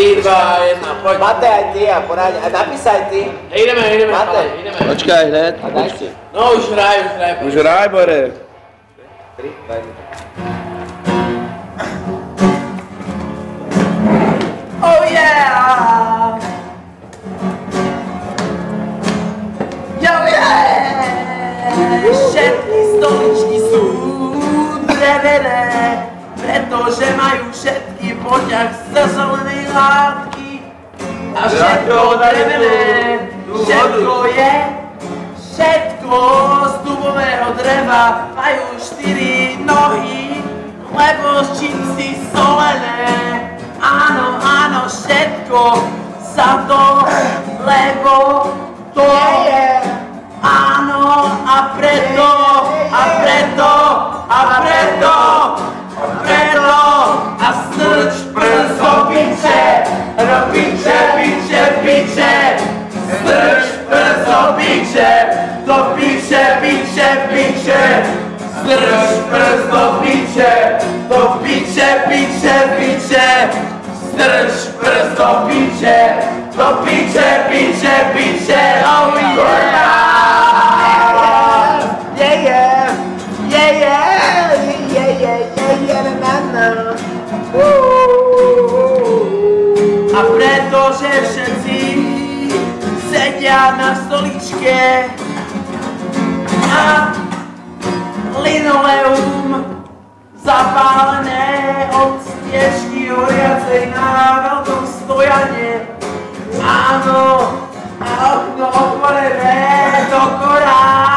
3, 2, 1, poď. Matej aj ty a poráď, a napísaj ty. Ideme, Matej. ideme. Počkaj, hned. A daj si. No už hraj. Už hraj, Bore. 3, 2, 1. Oh yeah! Yo yeah! Všetky stoličky sú drevené, pretože majú všetky poťah zo zelenej látky. A všetko drevené, všetko je, všetko z dubového dreva, majú 4 nohy, lebo čipsy solené. Áno, áno, všetko za to, lebo to je. Áno, a preto, a preto, a preto, a preto, a strč prst do piče, piče, strč prst do piče, piče, strč prst do piče, piče, strč prst do piče, piče, oh yeah! A pretože všetci sedia na stoličke a linoleum zapálené od stiežky horiacej na veľkom stojane. Áno, a okno otvorené do korán.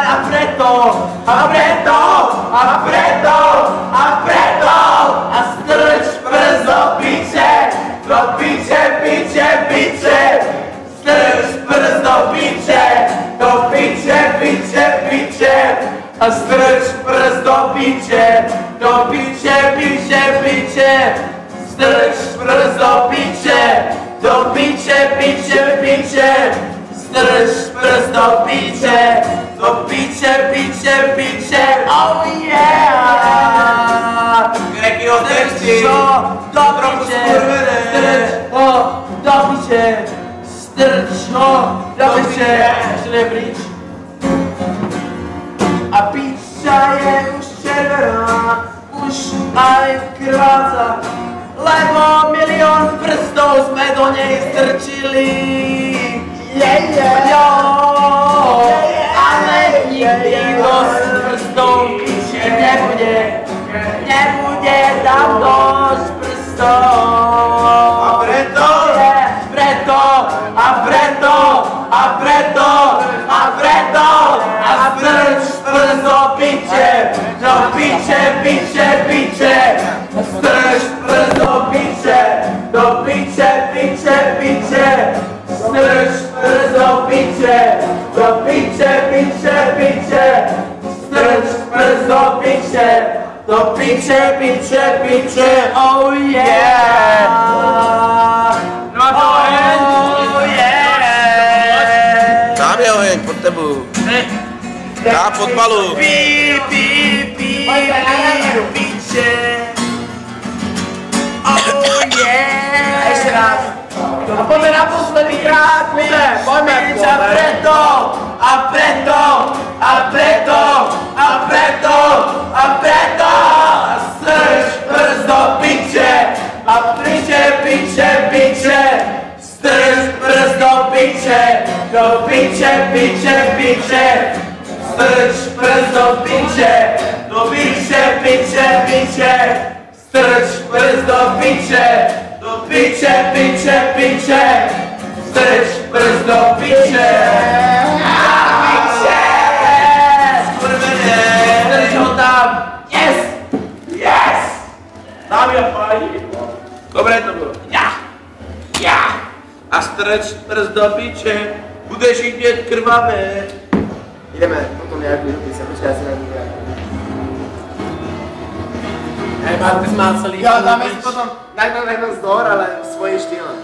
A preto, a strč prst do piče, strč prst do piče, piče, a strč prst do piče, piče, strč prst do piče, piče, strč prst do piče, piče, oh yeah! Greky odešti. Do piče, strč ho do piče, strč ho do piče, ešte nepríč. A piča je už červená, už aj krváca, lebo milión prstov sme do nej strčili. Ale nikdy dosť prstov piči nebude tam dosť prstov. A preto, a strč prst do piče, piče, strč prst do piče, piče, strč prst do piče, piče, strč prst do piče, piče, oh yeah! No a to oheň. Oh yeah! Tam je oheň pod tebu. Dá pod balu. Piče. Oh yeah! Ešte raz. A poďme na posledný krát, poďme. A preto, strč prst do piče, a piče, strč prst do piče, piče, strč prst do piče, piče, strč prst do piče, piče, strč prst do piče, strč ho tam, yes! Dámy a páni, Dobre to bylo. ja! A strč prst do piče. Budeš jít dět krvavé. Ideme potom nejakú dopise, počkaj, ja si na ní nejakú. Hej, Marty zmáceli. Jo, dáme si potom, najmä z dvor, ale svojím štýlom.